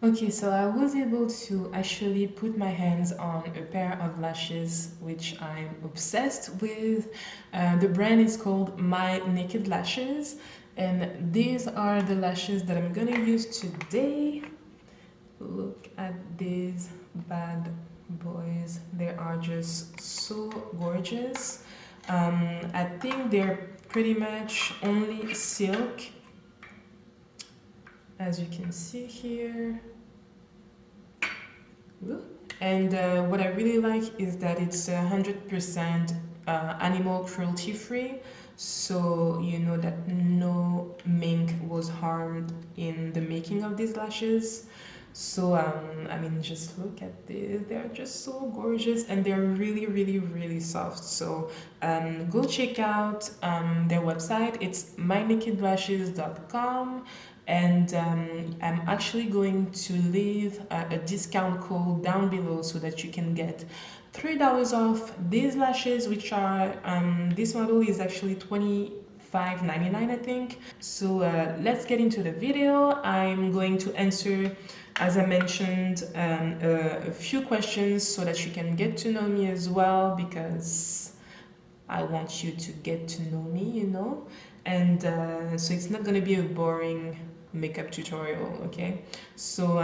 Okay, so I was able to actually put my hands on a pair of lashes which I'm obsessed with. The brand is called My Naked Lashes, and these are the lashes that I'm gonna use today. Look at these bad boys, they are just so gorgeous. I think they're pretty much only silk, as you can see here. And what I really like is that it's 100% animal cruelty free, so you know that no mink was harmed in the making of these lashes. So I mean, just look at this, they're just so gorgeous, and they're really soft. So go check out their website. It's mynakedlashes.com, and I'm actually going to leave a discount code down below so that you can get $3 off these lashes, which are this model is actually $25.99, I think. So let's get into the video. I'm going to answer, as I mentioned, a few questions so that you can get to know me as well, because I want you to get to know me, you know. And so it's not going to be a boring makeup tutorial, okay? So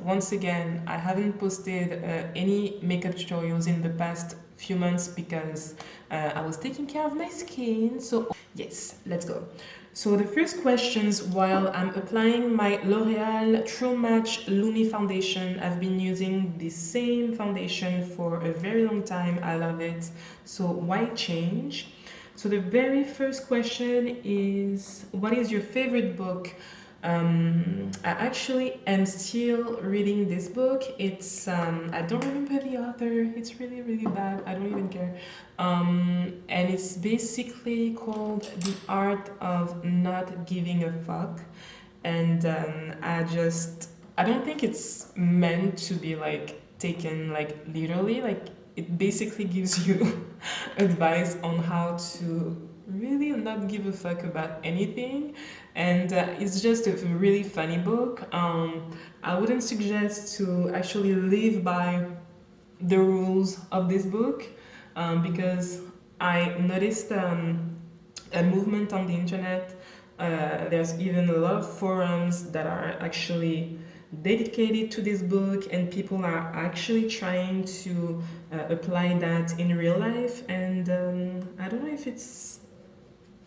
once again, I haven't posted any makeup tutorials in the past few months because I was taking care of my skin. So yes, let's go. So the first questions, while I'm applying my L'Oreal True Match Lumi foundation, I've been using the same foundation for a very long time. I love it. So why change? So the very first question is, what is your favorite book? I actually am still reading this book. It's I don't remember the author. It's really bad. I don't even care. And it's basically called The Art of Not Giving a Fuck. And I don't think it's meant to be like taken like literally. Like, it basically gives you advice on how to really not give a fuck about anything, and it's just a really funny book. I wouldn't suggest to actually live by the rules of this book, because I noticed a movement on the internet. There's even a lot of forums that are actually dedicated to this book, and people are actually trying to apply that in real life. And I don't know if it's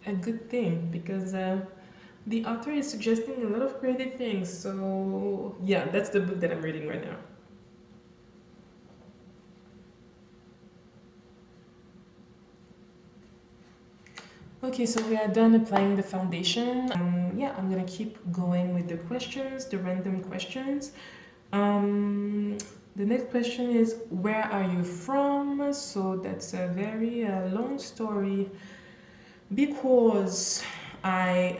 a good thing, because the author is suggesting a lot of creative things. So yeah, that's the book that I'm reading right now. Okay, so we are done applying the foundation. Yeah, I'm gonna keep going with the questions, the random questions. The next question is, where are you from? So that's a very long story, because I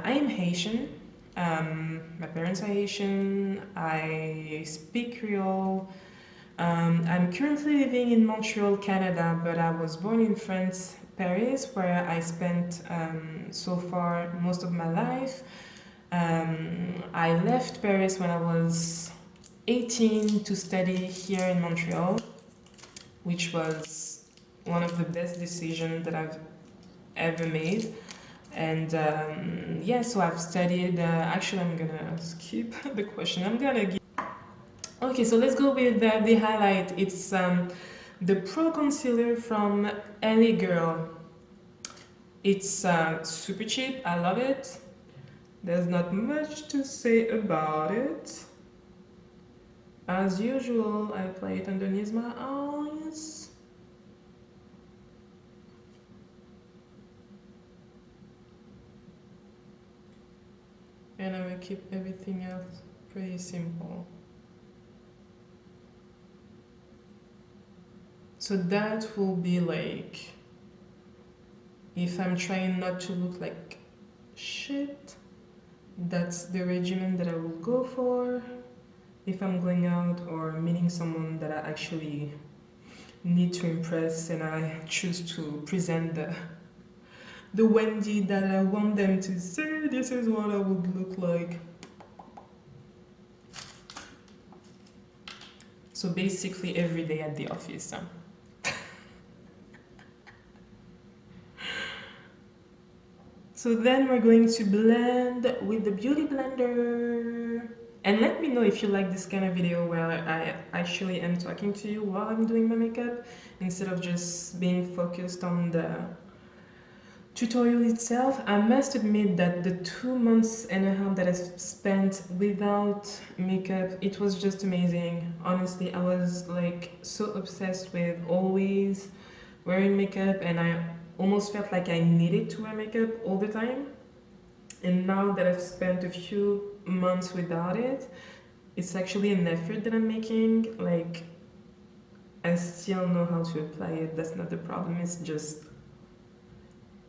am Haitian. My parents are Haitian. I speak Creole. I'm currently living in Montreal, Canada, but I was born in France, Paris, where I spent so far most of my life. I left Paris when I was 18 to study here in Montreal, which was one of the best decisions that I've ever made. And yeah, so I've studied. Actually, I'm gonna skip the question. I'm gonna give. Okay, so let's go with the highlight. It's the Pro Concealer from LA Girl. It's super cheap. I love it. There's not much to say about it. As usual, I apply it underneath my eyes. And I will keep everything else pretty simple. So that will be like, if I'm trying not to look like shit, that's the regimen that I will go for. If I'm going out or meeting someone that I actually need to impress, and I choose to present the Wendy that I want them to say, this is what I would look like. So basically every day at the office. So then we're going to blend with the beauty blender. And let me know if you like this kind of video where I actually am talking to you while I'm doing my makeup instead of just being focused on the tutorial itself. I must admit that the 2 months and a half that I spent without makeup, it was just amazing. Honestly, I was like so obsessed with always wearing makeup, and I almost felt like I needed to wear makeup all the time. And now that I've spent a few months without it, it's actually an effort that I'm making. Like, I still know how to apply it. That's not the problem. It's just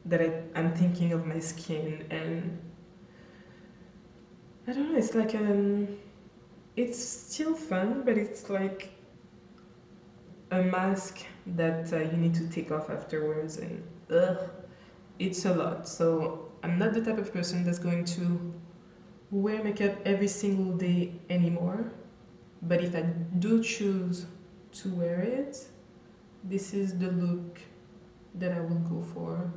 that I'm thinking of my skin, and I don't know, it's like it's still fun, but it's like a mask that you need to take off afterwards, and it's a lot. So I'm not the type of person that's going to wear makeup every single day anymore, but if I do choose to wear it, this is the look that I will go for.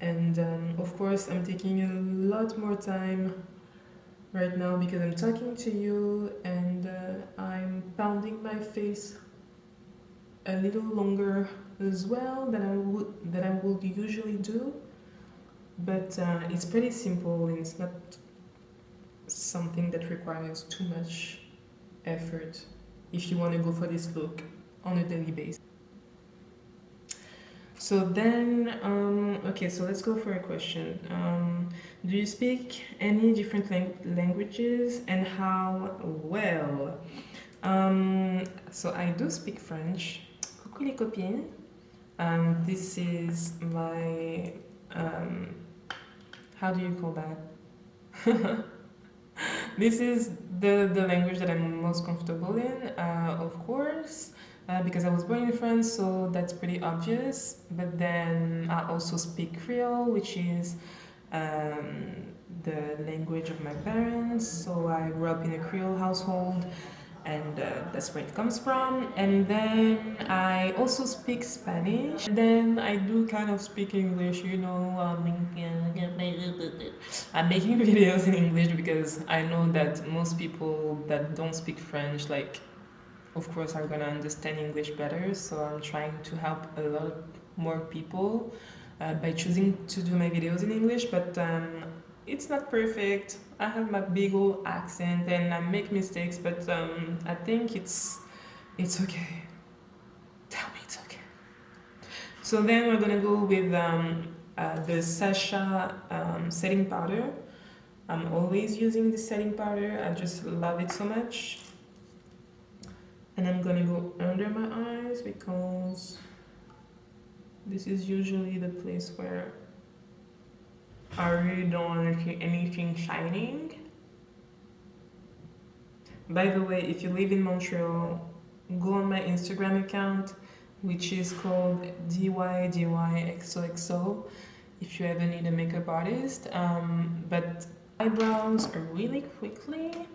And of course, I'm taking a lot more time right now because I'm talking to you, and I'm pounding my face a little longer as well than I would usually do. But it's pretty simple, and it's not something that requires too much effort if you want to go for this look on a daily basis. So then, okay, so let's go for a question. Do you speak any different languages, and how well? So I do speak French. Coucou les copines. This is my, how do you call that? This is the language that I'm most comfortable in, of course. Because I was born in France, so that's pretty obvious. But then I also speak Creole, which is the language of my parents. So I grew up in a Creole household, and that's where it comes from. And then I also speak Spanish. And then I do kind of speak English, you know. I'm making videos in English because I know that most people that don't speak French, like, of course, are gonna understand English better. So I'm trying to help a lot more people by choosing to do my videos in English. But it's not perfect. I have my big old accent and I make mistakes, but I think it's okay. Tell me it's okay. So then we're gonna go with the Sacha setting powder. I'm always using this setting powder. I just love it so much. And I'm gonna go under my eyes because this is usually the place where I really don't want to see anything shining. By the way, if you live in Montreal, go on my Instagram account, which is called DyDy xoxo, if you ever need a makeup artist. But eyebrows are really quickly,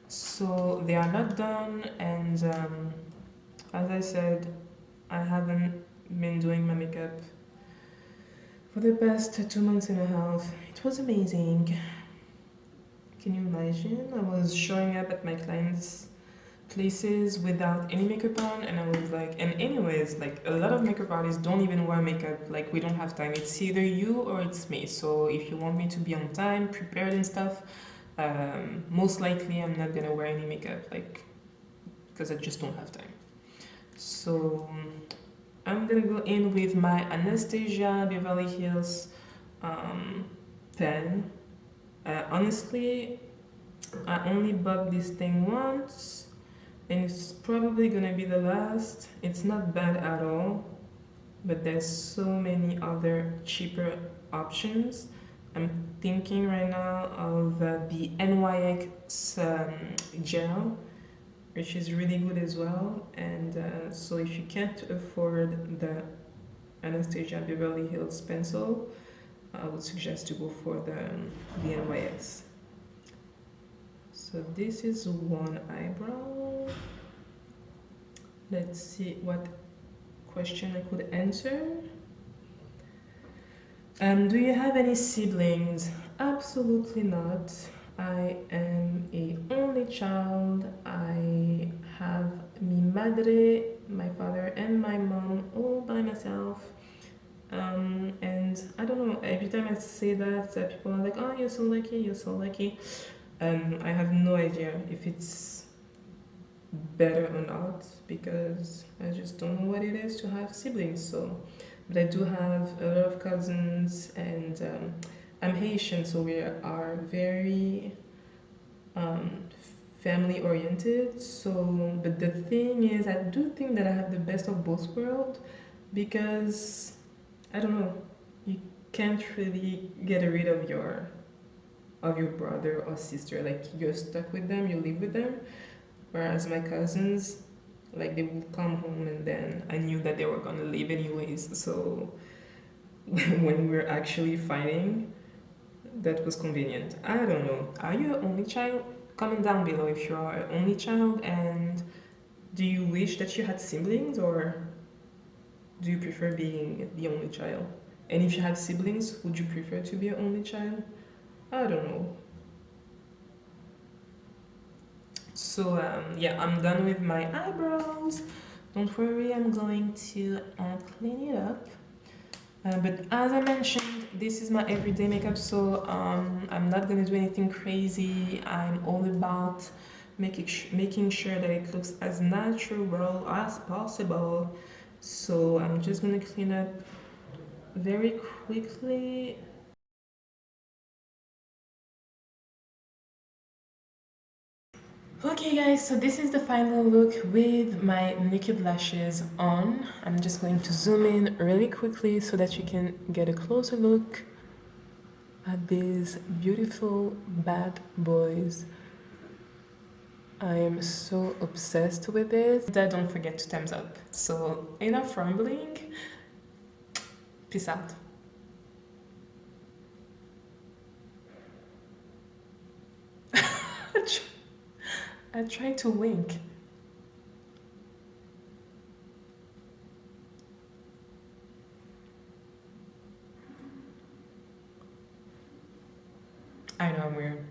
so they are not done, and as I said, I haven't been doing my makeup for the past 2 months and a half. It was amazing. Can you imagine? I was showing up at my clients' places without any makeup on, and I was like, and anyways, like, a lot of makeup artists don't even wear makeup. Like, we don't have time. It's either you or it's me. So if you want me to be on time, prepared and stuff, most likely I'm not gonna wear any makeup, like, because I just don't have time. So I'm gonna go in with my Anastasia Beverly Hills pen. Honestly, I only bought this thing once, and it's probably gonna be the last. It's not bad at all, but there's so many other cheaper options. I'm thinking right now of the NYX gel, which is really good as well. And so if you can't afford the Anastasia Beverly Hills pencil, I would suggest to go for the NYX. So this is one eyebrow. Let's see what question I could answer. Do you have any siblings? Absolutely not. I am a only child. I have mi madre, my father and my mom all by myself. And I don't know, every time I say that, people are like, oh, you're so lucky, you're so lucky. I have no idea if it's better or not because I just don't know what it is to have siblings. So, but I do have a lot of cousins, and I'm Haitian, so we are very um, family oriented. So, but the thing is, I do think that I have the best of both worlds because I don't know, you can't really get rid of your brother or sister. Like you're stuck with them, you live with them. Whereas my cousins, like they would come home and then I knew that they were gonna leave anyways. So when we were actually fighting, that was convenient. I don't know. Are you an only child? Comment down below if you are an only child, and do you wish that you had siblings, or do you prefer being the only child? And if you had siblings, would you prefer to be an only child? I don't know. So yeah, I'm done with my eyebrows. Don't worry, I'm going to clean it up. But as I mentioned, this is my everyday makeup, so I'm not gonna do anything crazy. I'm all about making sure that it looks as natural as possible. So I'm just gonna clean up very quickly. Okay guys, so this is the final look with my naked lashes on. I'm just going to zoom in really quickly so that you can get a closer look at these beautiful bad boys. I am so obsessed with this. Don't forget to thumbs up. So enough rambling. Peace out. I tried to wink. I know I'm weird.